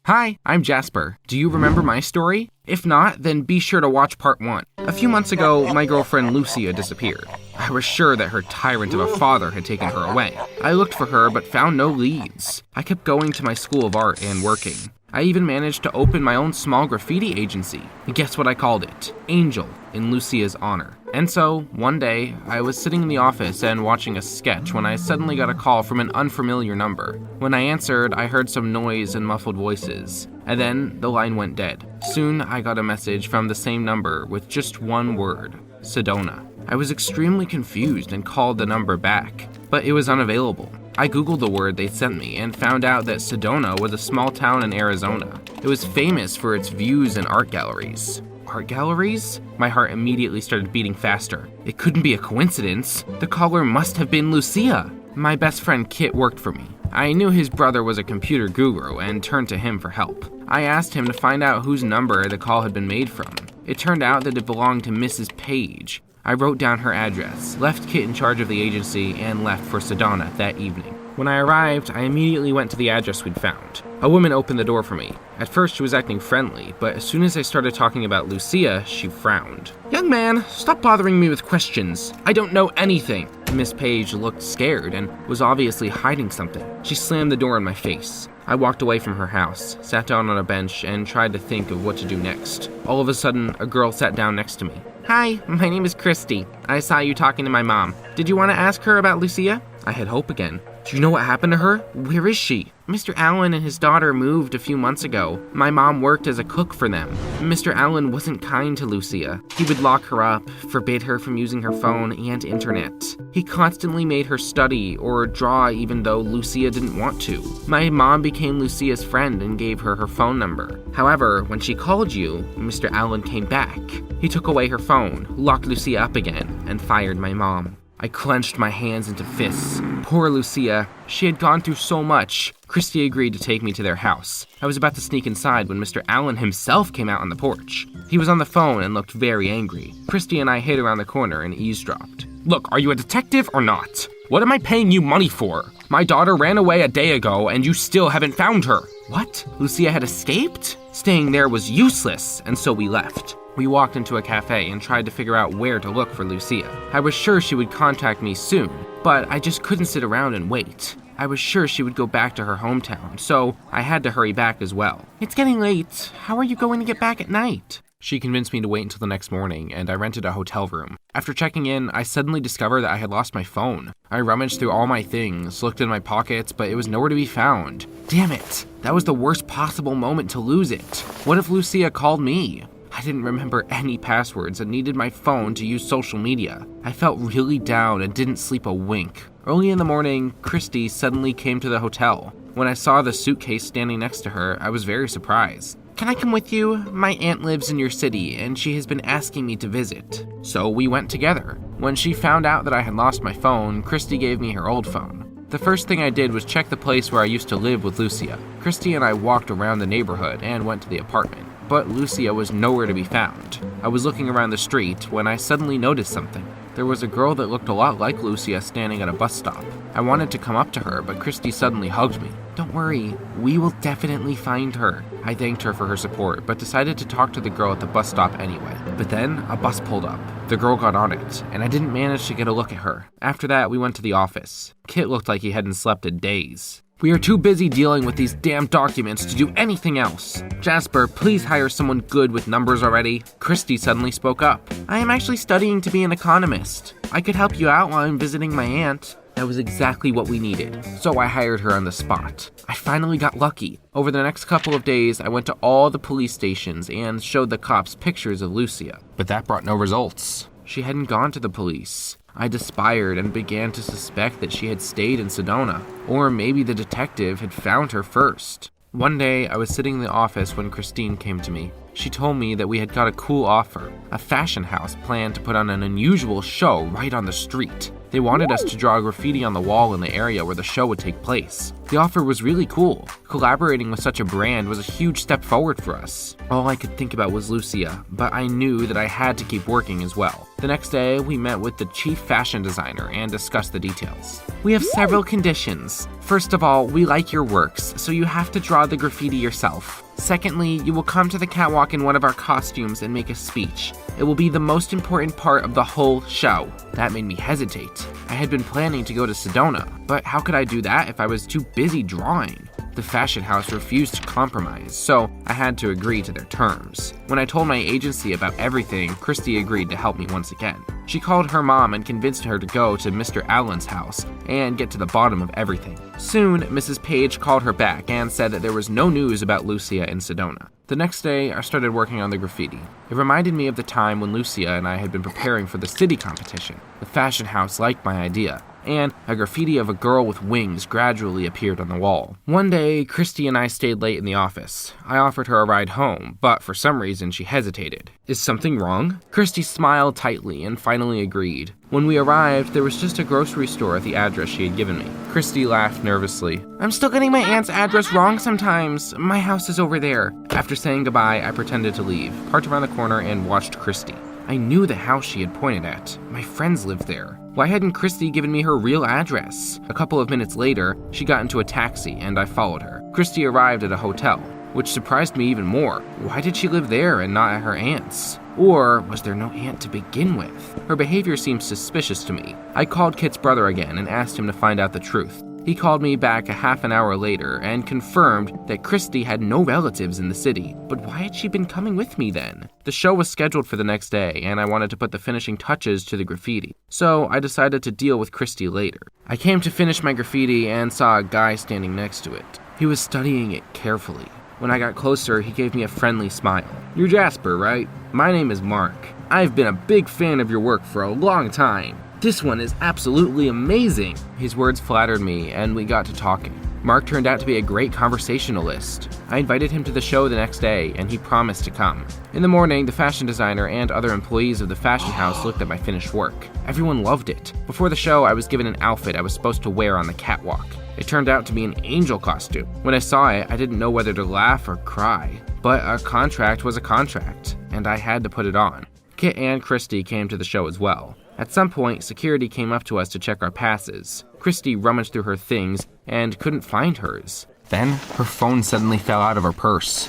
Hi, I'm Jasper. Do you remember my story? If not, then be sure to watch part 1. A few months ago, my girlfriend Lucia disappeared. I was sure that her tyrant of a father had taken her away. I looked for her but found no leads. I kept going to my school of art and working. I even managed to open my own small graffiti agency. Guess what I called it? Angel, in Lucia's honor. And so, one day, I was sitting in the office and watching a sketch when I suddenly got a call from an unfamiliar number. When I answered, I heard some noise and muffled voices. And then, the line went dead. Soon, I got a message from the same number with just one word, Sedona. I was extremely confused and called the number back, but it was unavailable. I googled the word they sent me and found out that Sedona was a small town in Arizona. It was famous for its views and art galleries. Art galleries? My heart immediately started beating faster. It couldn't be a coincidence. The caller must have been Lucia. My best friend Kit worked for me. I knew his brother was a computer guru and turned to him for help. I asked him to find out whose number the call had been made from. It turned out that it belonged to Mrs. Page. I wrote down her address, left Kit in charge of the agency, and left for Sedona that evening. When I arrived, I immediately went to the address we'd found. A woman opened the door for me. At first, she was acting friendly, but as soon as I started talking about Lucia, she frowned. "Young man, stop bothering me with questions. I don't know anything." Miss Page looked scared and was obviously hiding something. She slammed the door in my face. I walked away from her house, sat down on a bench, and tried to think of what to do next. All of a sudden, a girl sat down next to me. "Hi, my name is Christy. I saw you talking to my mom. Did you want to ask her about Lucia?" I had hope again. "Do you know what happened to her? Where is she?" "Mr. Allen and his daughter moved a few months ago. My mom worked as a cook for them. Mr. Allen wasn't kind to Lucia. He would lock her up, forbid her from using her phone and internet. He constantly made her study or draw even though Lucia didn't want to. My mom became Lucia's friend and gave her her phone number. However, when she called you, Mr. Allen came back. He took away her phone, locked Lucia up again, and fired my mom." I clenched my hands into fists. Poor Lucia. She had gone through so much. Christy agreed to take me to their house. I was about to sneak inside when Mr. Allen himself came out on the porch. He was on the phone and looked very angry. Christy and I hid around the corner and eavesdropped. "Look, are you a detective or not? What am I paying you money for? My daughter ran away a day ago and you still haven't found her." "What? Lucia had escaped?" Staying there was useless, and so we left. We walked into a cafe and tried to figure out where to look for Lucia. I was sure she would contact me soon, but I just couldn't sit around and wait. I was sure she would go back to her hometown, so I had to hurry back as well. "It's getting late. How are you going to get back at night?" She convinced me to wait until the next morning, and I rented a hotel room. After checking in, I suddenly discovered that I had lost my phone. I rummaged through all my things, looked in my pockets, but it was nowhere to be found. Damn it! That was the worst possible moment to lose it. What if Lucia called me? I didn't remember any passwords and needed my phone to use social media. I felt really down and didn't sleep a wink. Early in the morning, Christy suddenly came to the hotel. When I saw the suitcase standing next to her, I was very surprised. "Can I come with you? My aunt lives in your city and she has been asking me to visit." So we went together. When she found out that I had lost my phone, Christy gave me her old phone. The first thing I did was check the place where I used to live with Lucia. Christy and I walked around the neighborhood and went to the apartment. But Lucia was nowhere to be found. I was looking around the street when I suddenly noticed something. There was a girl that looked a lot like Lucia standing at a bus stop. I wanted to come up to her, but Christy suddenly hugged me. "Don't worry, we will definitely find her." I thanked her for her support, but decided to talk to the girl at the bus stop anyway. But then, a bus pulled up. The girl got on it, and I didn't manage to get a look at her. After that, we went to the office. Kit looked like he hadn't slept in days. "We are too busy dealing with these damn documents to do anything else. Jasper, please hire someone good with numbers already." Christy suddenly spoke up. "I am actually studying to be an economist. I could help you out while I'm visiting my aunt." That was exactly what we needed, so I hired her on the spot. I finally got lucky. Over the next couple of days, I went to all the police stations and showed the cops pictures of Lucia. But that brought no results. She hadn't gone to the police. I despaired and began to suspect that she had stayed in Sedona, or maybe the detective had found her first. One day, I was sitting in the office when Christine came to me. She told me that we had got a cool offer. A fashion house planned to put on an unusual show right on the street. They wanted us to draw graffiti on the wall in the area where the show would take place. The offer was really cool. Collaborating with such a brand was a huge step forward for us. All I could think about was Lucia, but I knew that I had to keep working as well. The next day, we met with the chief fashion designer and discussed the details. We have several conditions. First of all, we like your works, so you have to draw the graffiti yourself. Secondly, you will come to the catwalk in one of our costumes and make a speech. It will be the most important part of the whole show. That made me hesitate. I had been planning to go to Sedona, but how could I do that if I was too busy drawing? The fashion house refused to compromise, so I had to agree to their terms. When I told my agency about everything, Christy agreed to help me once again. She called her mom and convinced her to go to Mr. Allen's house and get to the bottom of everything. Soon, Mrs. Page called her back and said that there was no news about Lucia in Sedona. The next day, I started working on the graffiti. It reminded me of the time when Lucia and I had been preparing for the city competition. The fashion house liked my idea, and a graffiti of a girl with wings gradually appeared on the wall. One day, Christy and I stayed late in the office. I offered her a ride home, but for some reason she hesitated. Is something wrong? Christy smiled tightly and finally agreed. When we arrived, there was just a grocery store at the address she had given me. Christy laughed nervously. I'm still getting my aunt's address wrong sometimes. My house is over there. After saying goodbye, I pretended to leave, parked around the corner, and watched Christy. I knew the house she had pointed at. My friends lived there. Why hadn't Christy given me her real address? A couple of minutes later, she got into a taxi and I followed her. Christy arrived at a hotel, which surprised me even more. Why did she live there and not at her aunt's? Or was there no aunt to begin with? Her behavior seemed suspicious to me. I called Kit's brother again and asked him to find out the truth. He called me back a half an hour later and confirmed that Christy had no relatives in the city. But why had she been coming with me then? The show was scheduled for the next day, and I wanted to put the finishing touches to the graffiti. So I decided to deal with Christy later. I came to finish my graffiti and saw a guy standing next to it. He was studying it carefully. When I got closer, he gave me a friendly smile. You're Jasper, right? My name is Mark. I've been a big fan of your work for a long time. This one is absolutely amazing. His words flattered me, and we got to talking. Mark turned out to be a great conversationalist. I invited him to the show the next day, and he promised to come. In the morning, the fashion designer and other employees of the fashion house looked at my finished work. Everyone loved it. Before the show, I was given an outfit I was supposed to wear on the catwalk. It turned out to be an angel costume. When I saw it, I didn't know whether to laugh or cry. But a contract was a contract, and I had to put it on. Kit and Christy came to the show as well. At some point, security came up to us to check our passes. Christy rummaged through her things and couldn't find hers. Then, her phone suddenly fell out of her purse.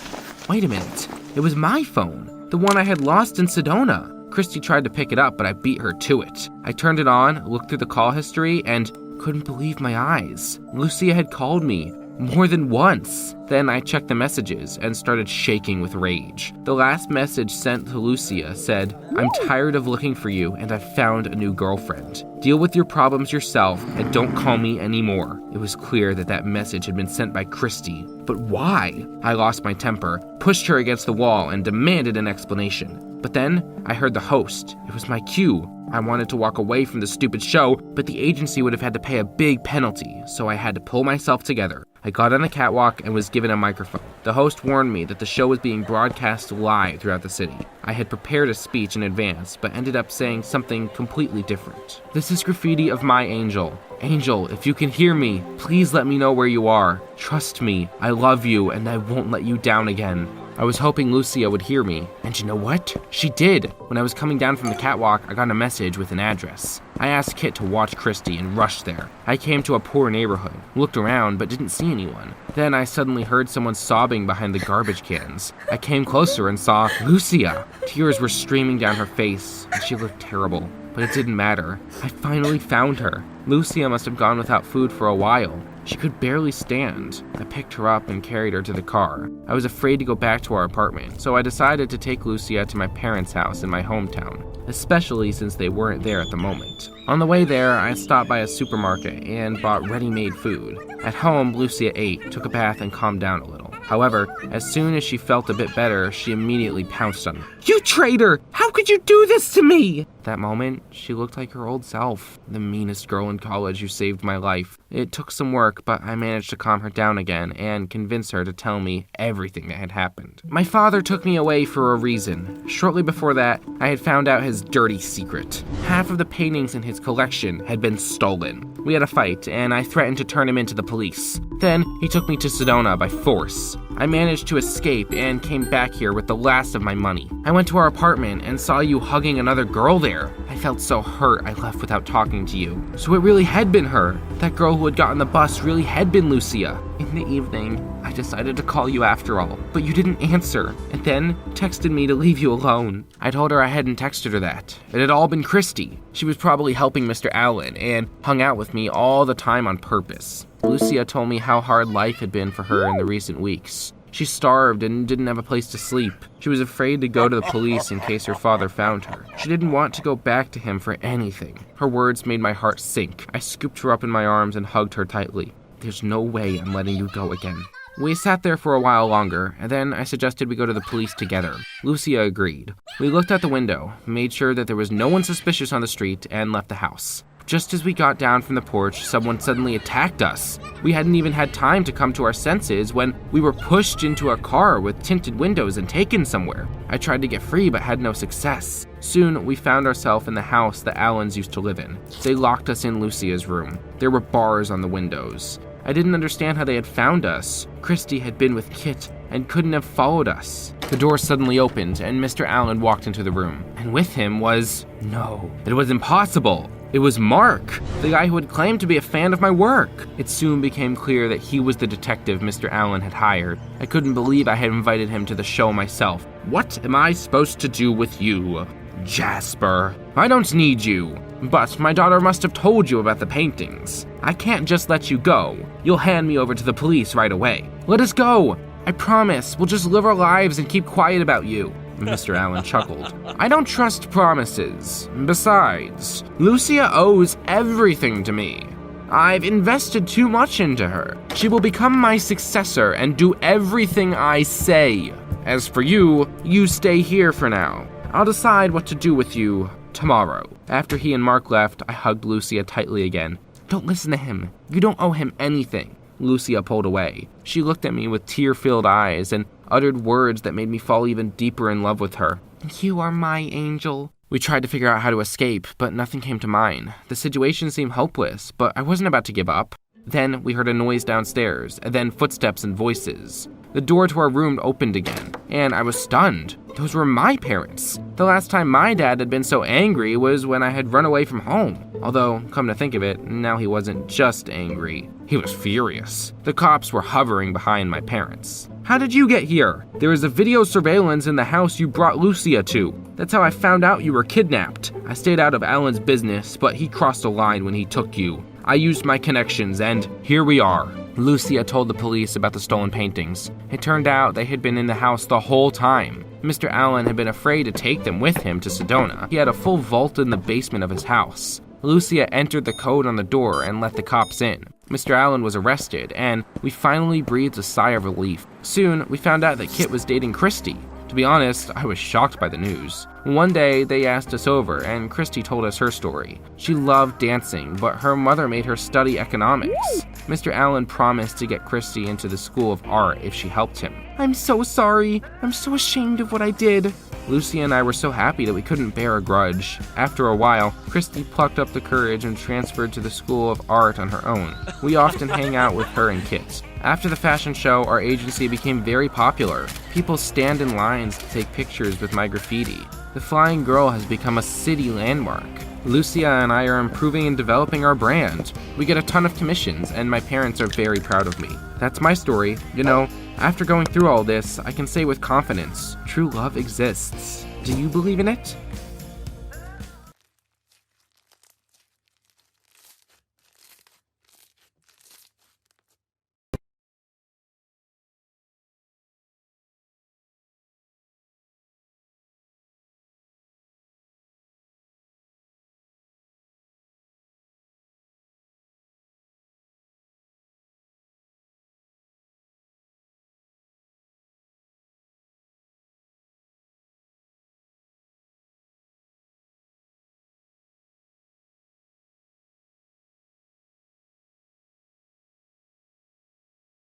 Wait a minute, it was my phone, the one I had lost in Sedona. Christy tried to pick it up, but I beat her to it. I turned it on, looked through the call history, and couldn't believe my eyes. Lucia had called me more than once. Then I checked the messages and started shaking with rage. The last message sent to Lucia said, I'm tired of looking for you and I've found a new girlfriend. Deal with your problems yourself and don't call me anymore. It was clear that that message had been sent by Christy. But why? I lost my temper, pushed her against the wall, and demanded an explanation. But then I heard the host. It was my cue. I wanted to walk away from the stupid show, but the agency would have had to pay a big penalty, so I had to pull myself together. I got on the catwalk and was given a microphone. The host warned me that the show was being broadcast live throughout the city. I had prepared a speech in advance, but ended up saying something completely different. This is graffiti of my angel. Angel, if you can hear me, please let me know where you are. Trust me, I love you and I won't let you down again. I was hoping Lucia would hear me, and you know what? She did! When I was coming down from the catwalk, I got a message with an address. I asked Kit to watch Christy and rushed there. I came to a poor neighborhood, looked around but didn't see anyone. Then I suddenly heard someone sobbing behind the garbage cans. I came closer and saw Lucia. Tears were streaming down her face, and she looked terrible. But it didn't matter. I finally found her. Lucia must have gone without food for a while. She could barely stand. I picked her up and carried her to the car. I was afraid to go back to our apartment, so I decided to take Lucia to my parents' house in my hometown, especially since they weren't there at the moment. On the way there, I stopped by a supermarket and bought ready-made food. At home, Lucia ate, took a bath, and calmed down a little. However, as soon as she felt a bit better, she immediately pounced on me. You traitor! How could you do this to me? That moment, she looked like her old self, the meanest girl in college who saved my life. It took some work, but I managed to calm her down again and convince her to tell me everything that had happened. My father took me away for a reason. Shortly before that, I had found out his dirty secret. Half of the paintings in his collection had been stolen. We had a fight, and I threatened to turn him into the police. Then, he took me to Sedona by force. I managed to escape and came back here with the last of my money. I went to our apartment and saw you hugging another girl there. I felt so hurt I left without talking to you. So it really had been her. That girl who had gotten the bus really had been Lucia. In the evening, I decided to call you after all, but you didn't answer, and then texted me to leave you alone. I told her I hadn't texted her that. It had all been Christy. She was probably helping Mr. Allen and hung out with me all the time on purpose. Lucia told me how hard life had been for her in the recent weeks. She starved and didn't have a place to sleep. She was afraid to go to the police in case her father found her. She didn't want to go back to him for anything. Her words made my heart sink. I scooped her up in my arms and hugged her tightly. There's no way I'm letting you go again. We sat there for a while longer, and then I suggested we go to the police together. Lucia agreed. We looked out the window, made sure that there was no one suspicious on the street, and left the house. Just as we got down from the porch, someone suddenly attacked us. We hadn't even had time to come to our senses when we were pushed into a car with tinted windows and taken somewhere. I tried to get free but had no success. Soon, we found ourselves in the house the Allens used to live in. They locked us in Lucia's room. There were bars on the windows. I didn't understand how they had found us. Christy had been with Kit and couldn't have followed us. The door suddenly opened and Mr. Allen walked into the room. And with him was... No, it was impossible. It was Mark, the guy who had claimed to be a fan of my work. It soon became clear that he was the detective Mr. Allen had hired. I couldn't believe I had invited him to the show myself. What am I supposed to do with you, Jasper? I don't need you, but my daughter must have told you about the paintings. I can't just let you go. You'll hand me over to the police right away. Let us go. I promise, we'll just live our lives and keep quiet about you. Mr. Allen chuckled. I don't trust promises. Besides, Lucia owes everything to me. I've invested too much into her. She will become my successor and do everything I say. As for you, you stay here for now. I'll decide what to do with you tomorrow. After he and Mark left, I hugged Lucia tightly again. Don't listen to him. You don't owe him anything. Lucia pulled away. She looked at me with tear-filled eyes and uttered words that made me fall even deeper in love with her. You are my angel. We tried to figure out how to escape, but nothing came to mind. The situation seemed hopeless, but I wasn't about to give up. Then we heard a noise downstairs, and then footsteps and voices. The door to our room opened again, and I was stunned. Those were my parents. The last time my dad had been so angry was when I had run away from home. Although, come to think of it, now he wasn't just angry. He was furious. The cops were hovering behind my parents. How did you get here? There is a video surveillance in the house you brought Lucia to. That's how I found out you were kidnapped. I stayed out of Alan's business, but he crossed a line when he took you. I used my connections, and here we are. Lucia told the police about the stolen paintings. It turned out they had been in the house the whole time. Mr. Allen had been afraid to take them with him to Sedona. He had a full vault in the basement of his house. Lucia entered the code on the door and let the cops in. Mr. Allen was arrested, and we finally breathed a sigh of relief. Soon, we found out that Kit was dating Christy. To be honest, I was shocked by the news. One day, they asked us over, and Christy told us her story. She loved dancing, but her mother made her study economics. Mr. Allen promised to get Christy into the School of Art if she helped him. I'm so sorry. I'm so ashamed of what I did. Lucy and I were so happy that we couldn't bear a grudge. After a while, Christy plucked up the courage and transferred to the School of Art on her own. We often hang out with her and Kit. After the fashion show, our agency became very popular. People stand in lines to take pictures with my graffiti. The Flying Girl has become a city landmark. Lucia and I are improving and developing our brand. We get a ton of commissions, and my parents are very proud of me. That's my story. You know, after going through all this, I can say with confidence, true love exists. Do you believe in it?